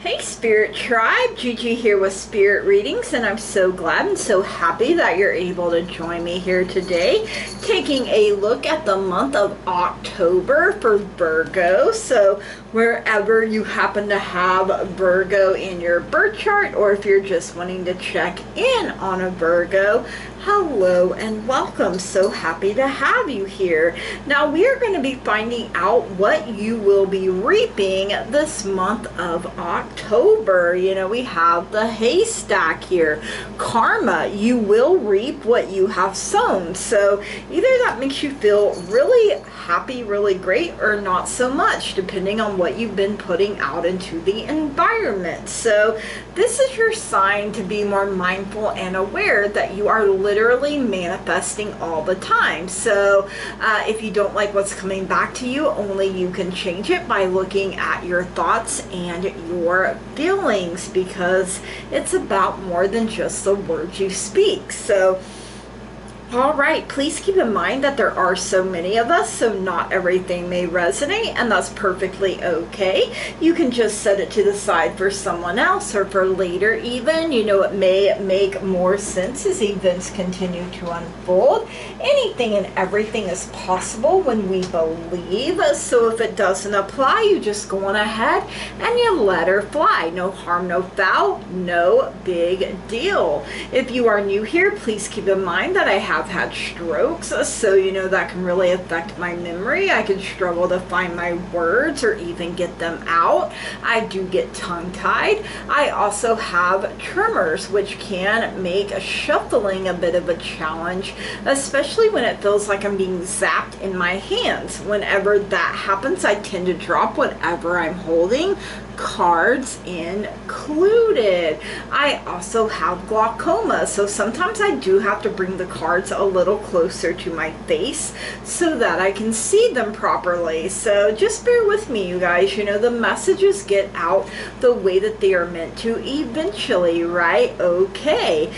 Hey Spirit Tribe, Gigi here with Spirit Readings, and I'm so glad and so happy that you're able to join me here today, taking a look at the month of October for Virgo. So wherever you happen to have Virgo in your birth chart, or if you're just wanting to check in on a Virgo, hello and welcome. So happy to have you here. Now we are going to be finding out what you will be reaping this month of October. You know, we have the haystack here. Karma, you will reap what you have sown. So either that makes you feel really happy, really great, or not so much, depending on what you've been putting out into the environment. So this is your sign to be more mindful and aware that you are literally manifesting all the time. So if you don't like what's coming back to you, only you can change it by looking at your thoughts and your feelings, because it's about more than just the words you speak. So all right, please keep in mind that there are so many of us, so not everything may resonate, and that's perfectly okay. You can just set it to the side for someone else or for later even. You know, it may make more sense as events continue to unfold. Anything and everything is possible when we believe. So if it doesn't apply, you just go on ahead and you let her fly. No harm, no foul, no big deal. If you are new here, please keep in mind that I have had strokes, so you know that can really affect my memory. I can struggle to find my words or even get them out. I do get tongue-tied. I also have tremors, which can make shuffling a bit of a challenge, especially when it feels like I'm being zapped in my hands. Whenever that happens, I tend to drop whatever I'm holding, cards included. I also have glaucoma, so sometimes I do have to bring the cards a little closer to my face so that I can see them properly. So just bear with me, you guys. You know, the messages get out the way that they are meant to eventually, right? Okay.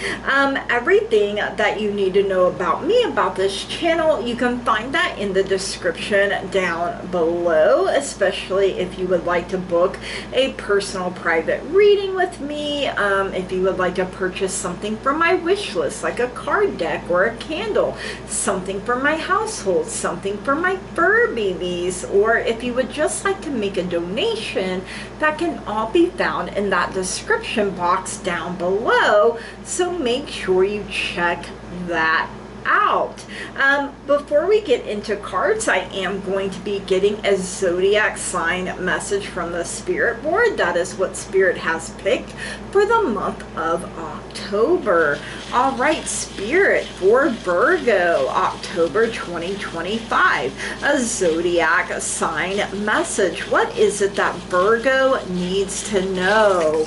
Everything that you need to know about me, about this channel, you can find that in the description down below, especially if you would like to book a personal private reading with me. If you would like to purchase something from my wish list, like a card deck or a candle, something for my household, something for my fur babies, or if you would just like to make a donation, that can all be found in that description box down below. So make sure you check that out. Before we get into cards, I am going to be getting a zodiac sign message from the spirit board. That is what Spirit has picked for the month of October. All right, Spirit, for Virgo, October 2025, a zodiac sign message. What is it that Virgo needs to know?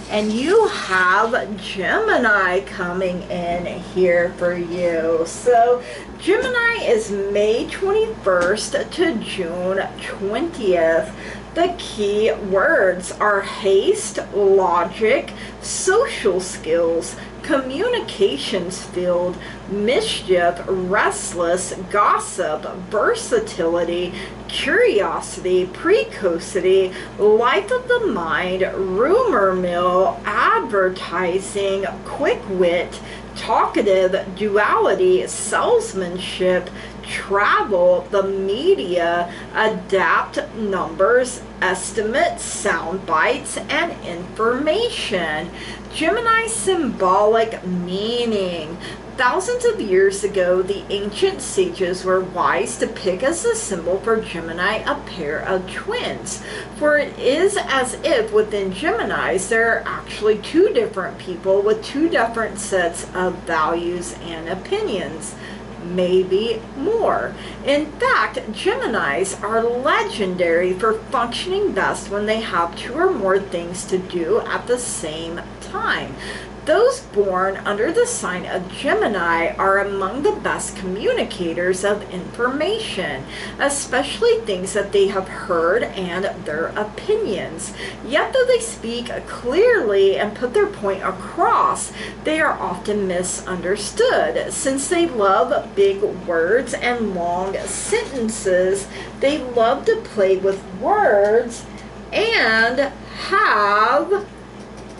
And you have Gemini coming in here for you. So Gemini is May 21st to June 20th. The key words are haste, logic, social skills, communications field, mischief, restless, gossip, versatility, curiosity, precocity, life of the mind, rumor mill, advertising, quick wit, talkative, duality, salesmanship, travel, the media, adapt, numbers, estimates, sound bites, and information. Gemini symbolic meaning. Thousands of years ago, the ancient sages were wise to pick as a symbol for Gemini a pair of twins. For it is as if within Geminis there are actually two different people with two different sets of values and opinions. Maybe more. In fact, Geminis are legendary for functioning best when they have two or more things to do at the same time. Those born under the sign of Gemini are among the best communicators of information, especially things that they have heard and their opinions. Yet though they speak clearly and put their point across, they are often misunderstood. Since they love big words and long sentences, they love to play with words and have have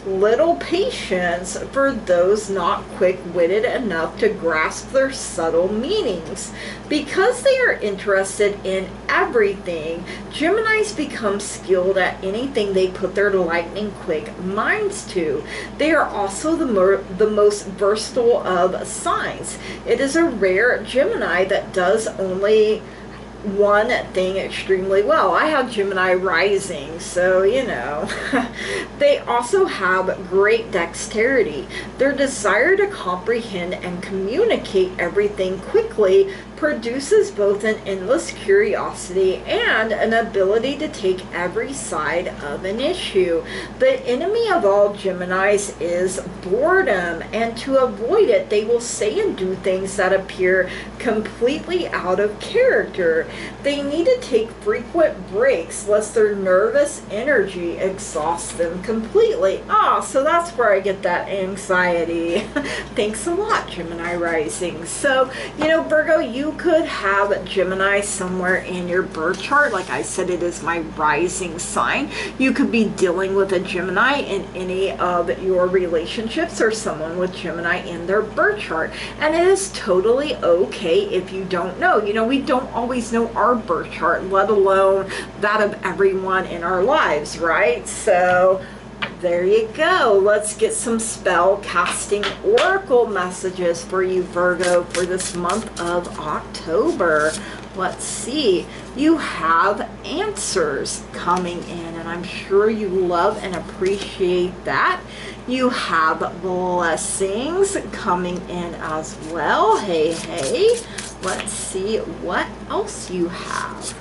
little patience for those not quick-witted enough to grasp their subtle meanings. Because they are interested in everything, Geminis become skilled at anything they put their lightning-quick minds to. They are also the most versatile of signs. It is a rare Gemini that does only one thing extremely well. I have Gemini rising, so you know. They also have great dexterity. Their desire to comprehend and communicate everything quickly produces both an endless curiosity and an ability to take every side of an issue. The enemy of all Geminis is boredom, and to avoid it, they will say and do things that appear completely out of character. They need to take frequent breaks lest their nervous energy exhausts them completely. So that's where I get that anxiety. Thanks a lot, Gemini rising. So, you know, Virgo, you could have Gemini somewhere in your birth chart. Like I said, it is my rising sign. You could be dealing with a Gemini in any of your relationships or someone with Gemini in their birth chart. And it is totally okay if you don't know. You know, we don't always know our birth chart, let alone that of everyone in our lives, right? So there you go. Let's get some spell casting oracle messages for you, Virgo, for this month of October. Let's see. You have answers coming in, and I'm sure you love and appreciate that. You have blessings coming in as well. Hey, hey. Let's see what else you have.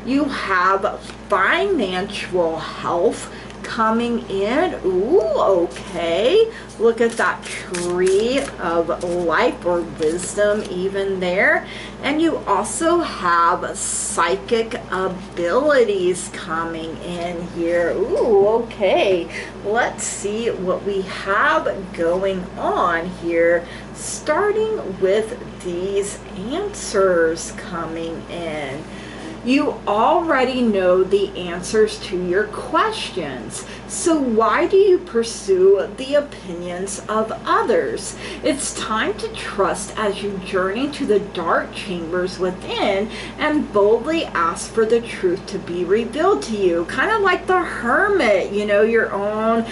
You have financial health coming in. Ooh, okay. Look at that tree of life or wisdom even there. And you also have psychic abilities coming in here. Ooh, okay. Let's see what we have going on here, starting with these answers coming in. You already know the answers to your questions, so why do you pursue the opinions of others? It's time to trust as you journey to the dark chambers within and boldly ask for the truth to be revealed to you. Kind of like the Hermit, you know, your own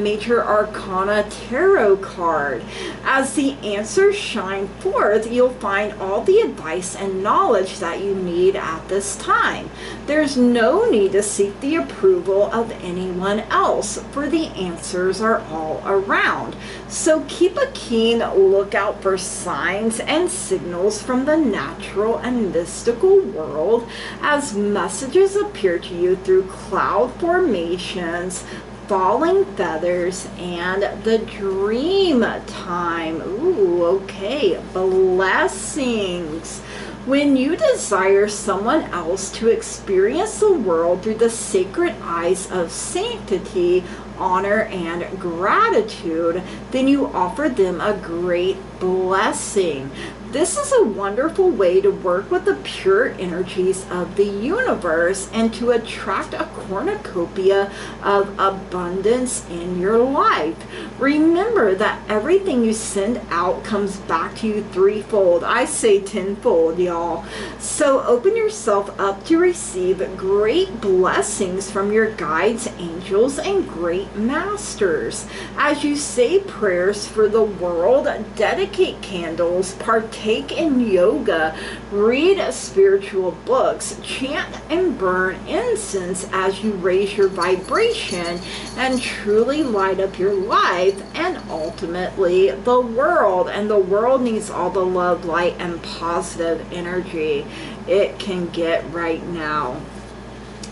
Major Arcana tarot card. As the answers shine forth, you'll find all the advice and knowledge that you need at this time. There's no need to seek the approval of anyone else, for the answers are all around. So keep a keen lookout for signs and signals from the natural and mystical world as messages appear to you through cloud formations, falling feathers, and the dream time. Ooh, okay. Blessings. When you desire someone else to experience the world through the sacred eyes of sanctity, honor, and gratitude, then you offer them a great blessing. This is a wonderful way to work with the pure energies of the universe and to attract a cornucopia of abundance in your life. Remember that everything you send out comes back to you threefold. I say tenfold, y'all. So open yourself up to receive great blessings from your guides, angels, and great masters. As you say prayers for the world, dedicate candles, partake in yoga, read spiritual books, chant and burn incense as you raise your vibration and truly light up your life and ultimately the world. And the world needs all the love, light, and positive energy it can get right now.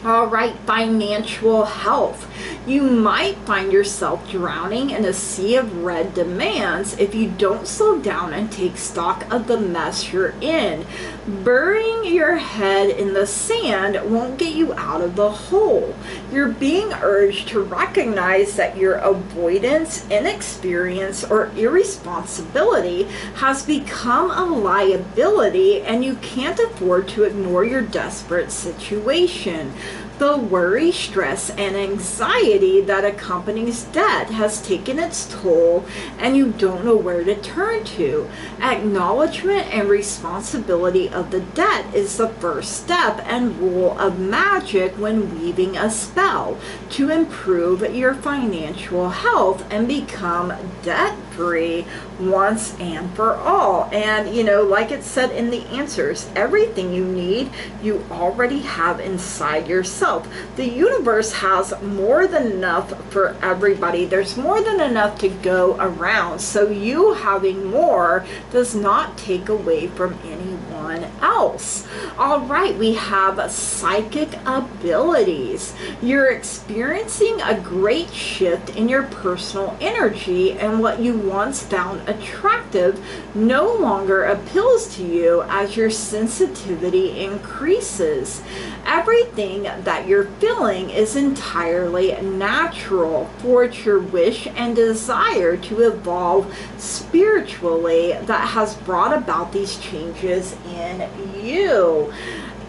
All right, financial health. You might find yourself drowning in a sea of red demands if you don't slow down and take stock of the mess you're in. Burying your head in the sand won't get you out of the hole. You're being urged to recognize that your avoidance, inexperience, or irresponsibility has become a liability, and you can't afford to ignore your desperate situation. The worry, stress, and anxiety that accompanies debt has taken its toll, and you don't know where to turn to. Acknowledgement and responsibility of the debt is the first step and rule of magic when weaving a spell to improve your financial health and become debt-free once and for all. And like it said in the answers, everything you need you already have inside yourself. The universe has more than enough for everybody. There's more than enough to go around, so you having more does not take away from anyone else. All right, we have psychic abilities. You're experiencing a great shift in your personal energy, and what you once found attractive no longer appeals to you as your sensitivity increases. Everything that you're feeling is entirely natural for your wish and desire to evolve spiritually that has brought about these changes in you.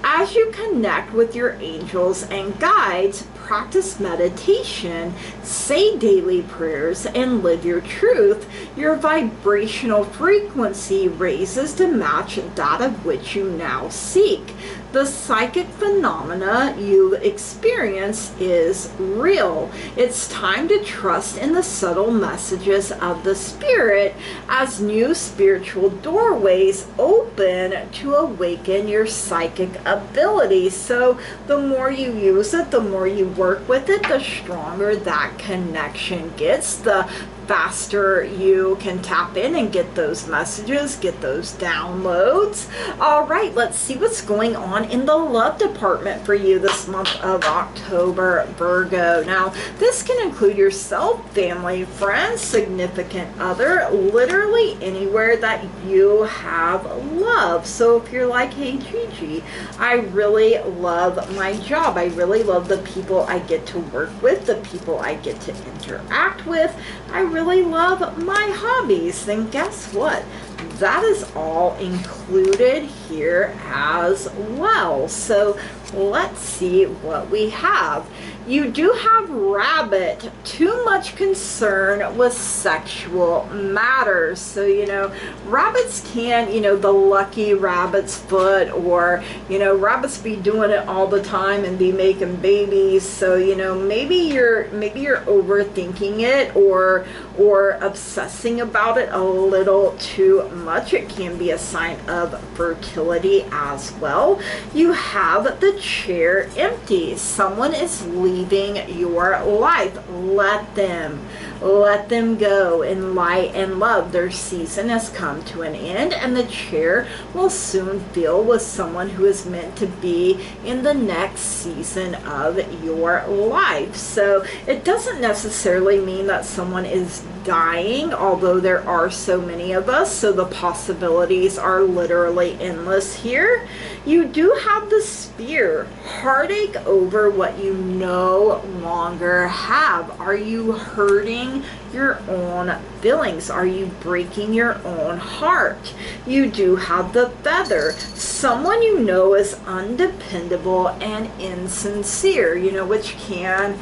As you connect with your angels and guides, practice meditation, say daily prayers, and live your truth, your vibrational frequency raises to match that of which you now seek. The psychic phenomena you experience is real. It's time to trust in the subtle messages of the spirit as new spiritual doorways open to awaken your psychic abilities. So the more you use it, the more you work with it, the stronger that connection gets, the faster you can tap in and get those messages, get those downloads. All right, let's see what's going on in the love department for you this month of October, Virgo. Now, this can include yourself, family, friends, significant other, literally anywhere that you have love. So if you're like, hey Gigi, I really love my job, I really love the people I get to work with, the people I get to interact with, I really love my hobbies, then guess what? That is all included here as well. So let's see what we have. You do have rabbit, too much concern with sexual matters. So, rabbits can, the lucky rabbit's foot, or, rabbits be doing it all the time and be making babies. So, maybe you're overthinking it or obsessing about it a little too much. It can be a sign of fertility as well. You have the chair empty. Someone is leaving your life. Let them go in light and love. Their season has come to an end, and the chair will soon fill with someone who is meant to be in the next season of your life. So it doesn't necessarily mean that someone is dying, although there are so many of us, so the possibilities are literally endless here. You do have the spear, heartache over what you no longer have. Are you hurting your own feelings? Are you breaking your own heart? You do have the feather. Someone you know is undependable and insincere, which can,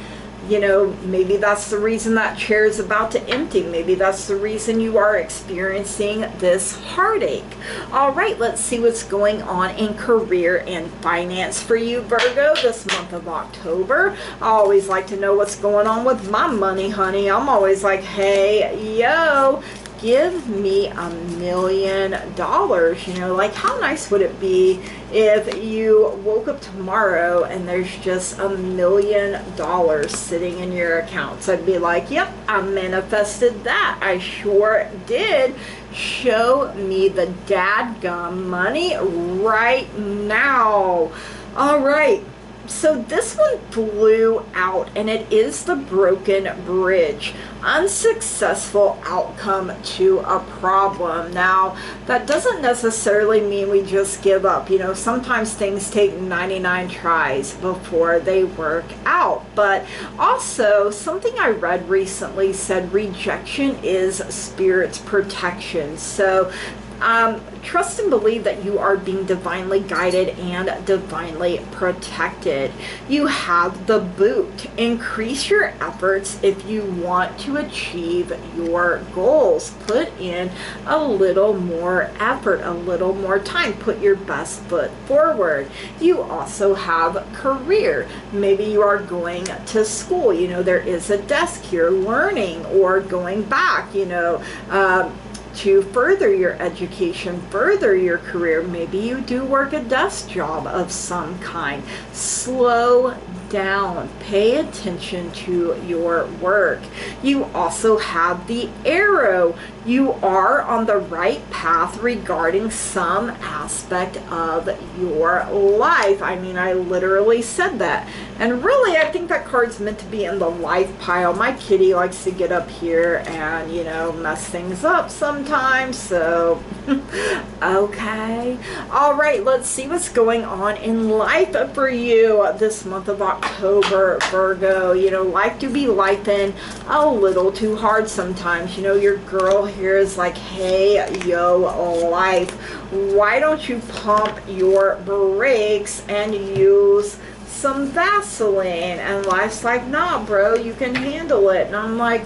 maybe that's the reason that chair is about to empty. Maybe that's the reason you are experiencing this heartache. All right, let's see what's going on in career and finance for you, Virgo, this month of October. I always like to know what's going on with my money, honey. I'm always like, hey, yo, give me $1 million. Like, how nice would it be if you woke up tomorrow and there's just $1 million sitting in your accounts? I'd be like, yep, I manifested that. I sure did. Show me the dadgum money right now. All right. So this one flew out, and it is the broken bridge. Unsuccessful outcome to a problem. Now, that doesn't necessarily mean we just give up. Sometimes things take 99 tries before they work out. But also, something I read recently said rejection is spirit's protection. So Trust and believe that you are being divinely guided and divinely protected. You have the Boot. Increase your efforts if you want to achieve your goals. Put in a little more effort, a little more time. Put your best foot forward. You also have career. Maybe you are going to school. You know, there is a desk here, learning or going back, you know, to further your education, further your career. Maybe you do work a desk job of some kind. Slow down. Pay attention to your work. You also have the Arrow. You are on the right path regarding some aspect of your life. I mean, I literally said that. And really, I think that card's meant to be in the life pile. My kitty likes to get up here and, you know, mess things up sometimes. So, okay. All right, let's see what's going on in life for you this month of October, Virgo. You know, life do be lifing a little too hard sometimes. You know, your girl here is like, hey, yo, life, why don't you pump your brakes and use some Vaseline? And life's like, nah, bro, you can handle it. And I'm like,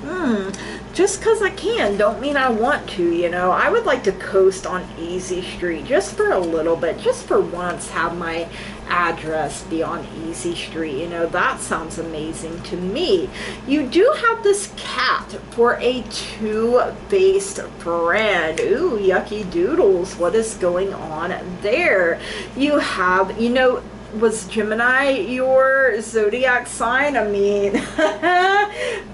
just because I can don't mean I want to, you know. I would like to coast on Easy Street just for a little bit, just for once, have my address be on Easy Street. You know, that sounds amazing to me. You do have this cat for a two-faced friend. Ooh, yucky doodles. What is going on there? You have, you know, was Gemini your zodiac sign? I mean,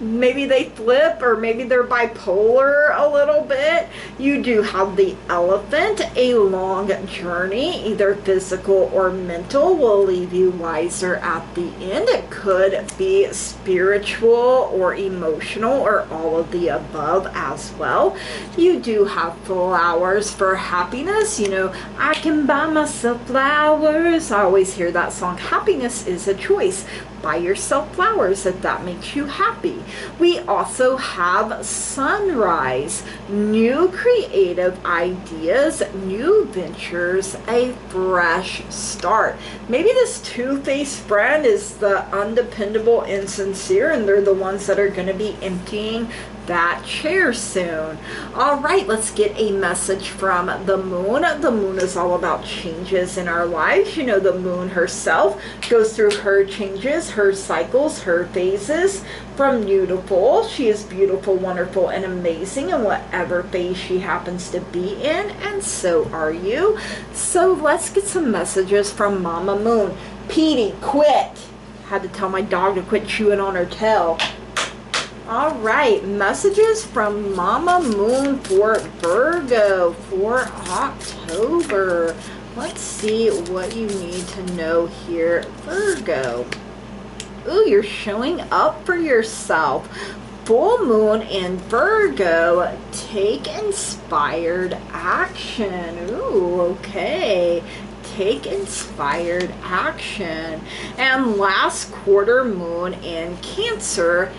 maybe they flip, or maybe they're bipolar a little bit. You do have the Elephant. A long journey, either physical or mental, will leave you wiser at the end. It could be spiritual or emotional or all of the above as well. You do have flowers for happiness. You know, I can buy myself flowers. I always hear that song. Happiness is a choice. Buy yourself flowers if that makes you happy. We also have Sunrise. New creative ideas, new ventures, a fresh start. Maybe this two-faced friend is the undependable, insincere, and they're the ones that are going to be emptying that chair soon. All right, let's get a message from the Moon. The Moon is all about changes in our lives. You know, the Moon herself goes through her changes, her cycles, her phases from new to full. She is beautiful, wonderful, and amazing in whatever phase she happens to be in, and so are you. So let's get some messages from Mama Moon. Petey, quit. Had to tell my dog to quit chewing on her tail. All right, messages from Mama Moon for Virgo for October. Let's see what you need to know here, Virgo. Ooh, you're showing up for yourself. Full moon in Virgo. Take inspired action. Ooh, okay. Take inspired action. And last quarter moon in Cancer.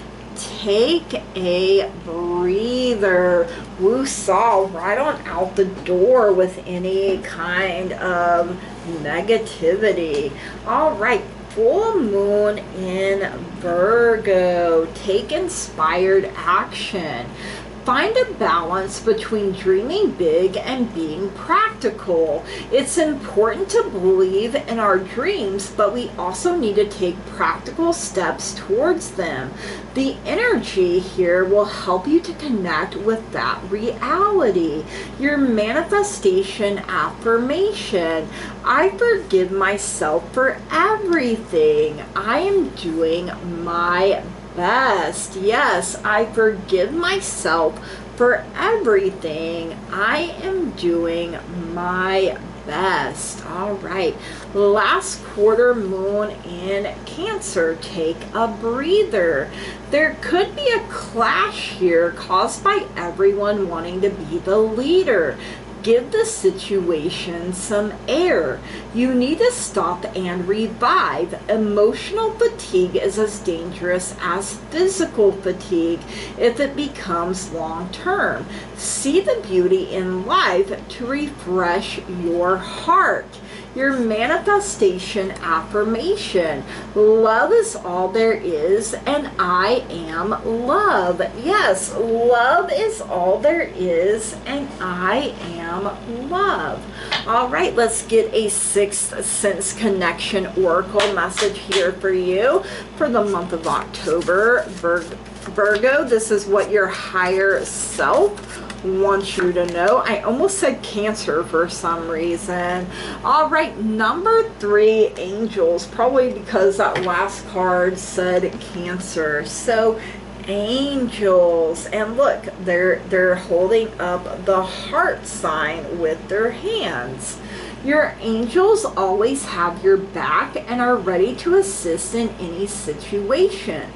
Take a breather. Woo-saw, right on out the door with any kind of negativity. All right, full moon in Virgo. Take inspired action. Find a balance between dreaming big and being practical. It's important to believe in our dreams, but we also need to take practical steps towards them. The energy here will help you to connect with that reality. Your manifestation affirmation. I forgive myself for everything. I am doing my best. Yes, I forgive myself for everything. I am doing my best. All right, last quarter moon in Cancer. Take a breather. There could be a clash here caused by everyone wanting to be the leader. Give the situation some air. You need to stop and revive. Emotional fatigue is as dangerous as physical fatigue if it becomes long term. See the beauty in life to refresh your heart. Your manifestation affirmation. Love is all there is, and I am love. Yes, love is all there is, and I am love. All right, let's get a sixth sense connection oracle message here for you for the month of October. Virgo, this is what your higher self wants you to know. I almost said Cancer for some reason. All right, number 3, angels, probably because that last card said Cancer. So angels, and look, they're holding up the heart sign with their hands. Your angels always have your back and are ready to assist in any situation.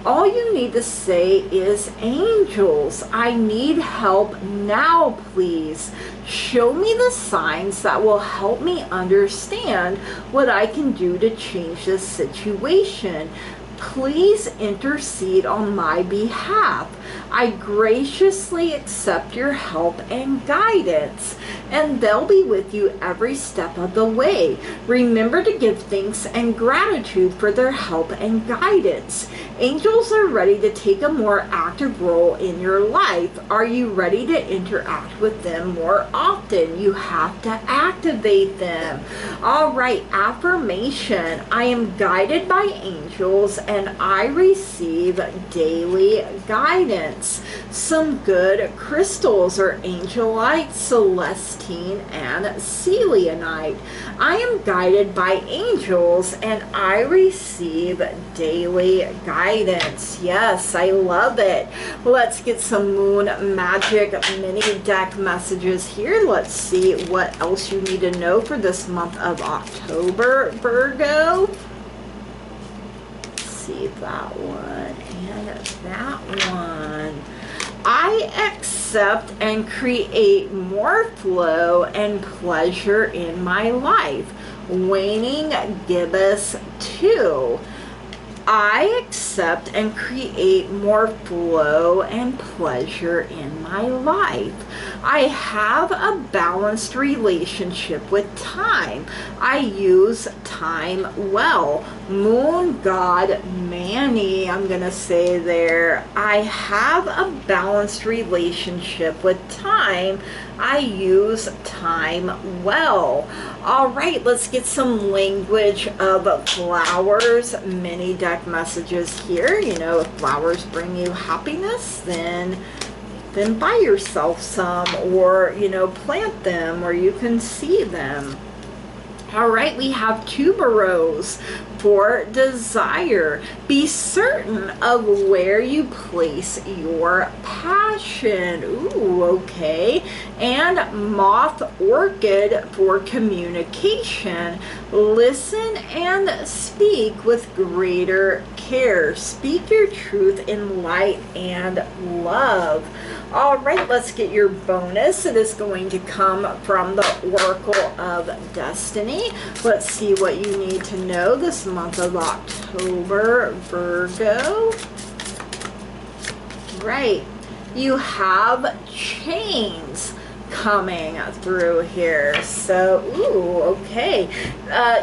All you need to say is, angels, I need help now, please. Show me the signs that will help me understand what I can do to change this situation. Please intercede on my behalf. I graciously accept your help and guidance, and they'll be with you every step of the way. Remember to give thanks and gratitude for their help and guidance. Angels are ready to take a more active role in your life. Are you ready to interact with them more often? You have to activate them. All right, affirmation. I am guided by angels and I receive daily guidance. Some good crystals are angelite, celestine, and selenite. I am guided by angels and I receive daily guidance. Yes, I love it. Let's get some Moon Magic mini deck messages here. Let's see what else you need to know for this month of October, Virgo. See that one and that one. I accept and create more flow and pleasure in my life. Waning Gibbous 2. I accept and create more flow and pleasure in my life. I have a balanced relationship with time. I use time well. Moon God Manny, I'm going to say there. I have a balanced relationship with time. I use time well. All right, let's get some language of flowers mini deck messages here. You know, if flowers bring you happiness, then buy yourself some, or, you know, plant them where you can see them. All right, we have tuberose for desire. Be certain of where you place your passion. Ooh, okay. And moth orchid for communication. Listen and speak with greater care. Speak your truth in light and love. All right, let's get your bonus. It is going to come from the Oracle of Destiny. Let's see what you need to know this month of October, Virgo. Right, you have chains coming through here. So, ooh, okay.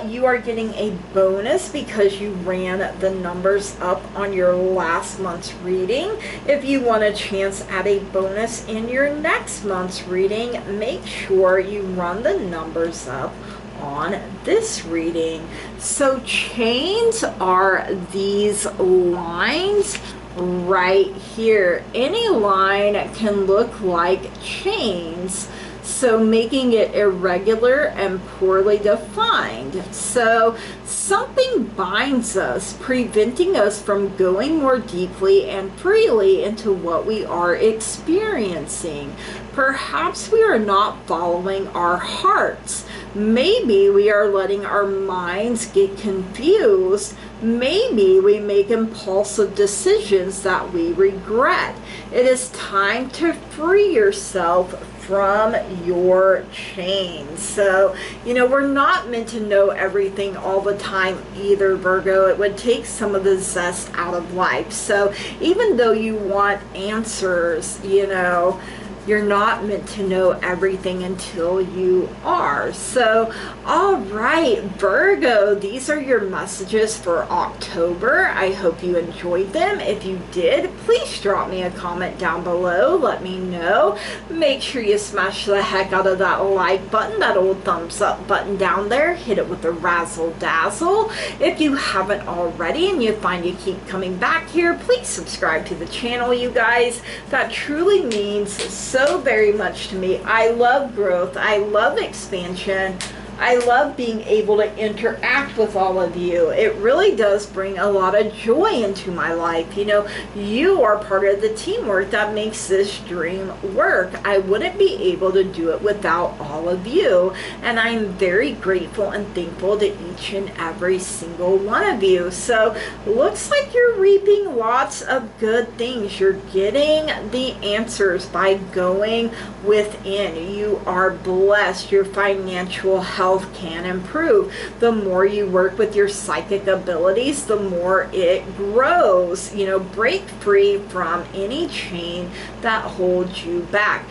You are getting a bonus because you ran the numbers up on your last month's reading. If you want a chance at a bonus in your next month's reading, make sure you run the numbers up on this reading. So chains are these lines right here. Any line can look like chains, so making it irregular and poorly defined. So something binds us, preventing us from going more deeply and freely into what we are experiencing. Perhaps we are not following our hearts. Maybe we are letting our minds get confused. Maybe we make impulsive decisions that we regret. It is time to free yourself from your chain. So, you know, we're not meant to know everything all the time either, Virgo. It would take some of the zest out of life. So even though you want answers, you know, you're not meant to know everything until you are. So, all right, Virgo, these are your messages for October. I hope you enjoyed them. If you did, please drop me a comment down below. Let me know. Make sure you smash the heck out of that like button, that old thumbs up button down there. Hit it with the razzle dazzle. If you haven't already and you find you keep coming back here, please subscribe to the channel, you guys. That truly means so very much to me. I love growth. I love expansion. I love being able to interact with all of you. It really does bring a lot of joy into my life. You know, you are part of the teamwork that makes this dream work. I wouldn't be able to do it without all of you. And I'm very grateful and thankful to each and every single one of you. So, looks like you're reaping lots of good things. You're getting the answers by going within. You are blessed. Your financial health can improve. The more you work with your psychic abilities, the more it grows. You know, break free from any chain that holds you back.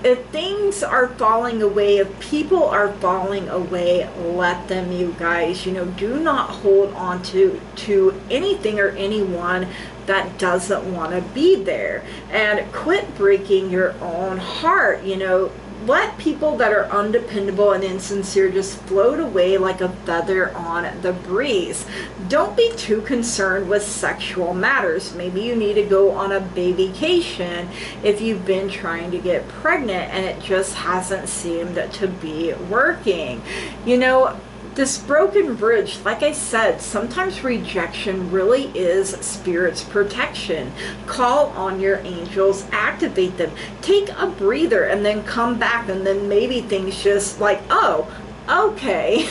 If things are falling away, if people are falling away, let them, you guys. You know, do not hold on to anything or anyone that doesn't want to be there. And quit breaking your own heart. You know, let people that are undependable and insincere just float away like a feather on the breeze. Don't be too concerned with sexual matters. Maybe you need to go on a vacation if you've been trying to get pregnant and it just hasn't seemed to be working. You know, this broken bridge, like I said, sometimes rejection really is Spirit's protection. Call on your angels, activate them, take a breather, and then come back, and then maybe things just like, oh, okay.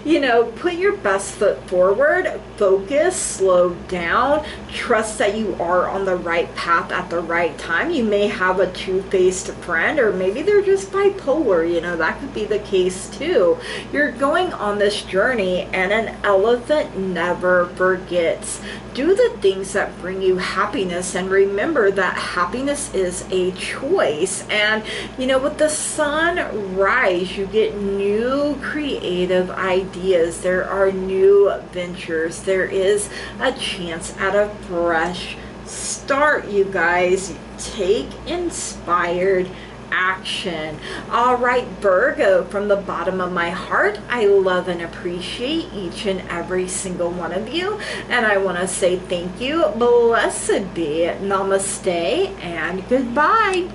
You know, put your best foot forward, focus, slow down, trust that you are on the right path at the right time. You may have a two-faced friend, or maybe they're just bipolar, you know, that could be the case too. You're going on this journey, and an elephant never forgets. Do the things that bring you happiness, and remember that happiness is a choice. And, you know, with the sunrise, you get new creative ideas. There are new ventures. There is a chance at a fresh start, you guys. Take inspired action. All right, Virgo, from the bottom of my heart, I love and appreciate each and every single one of you, and I want to say thank you. Blessed be, namaste, and goodbye.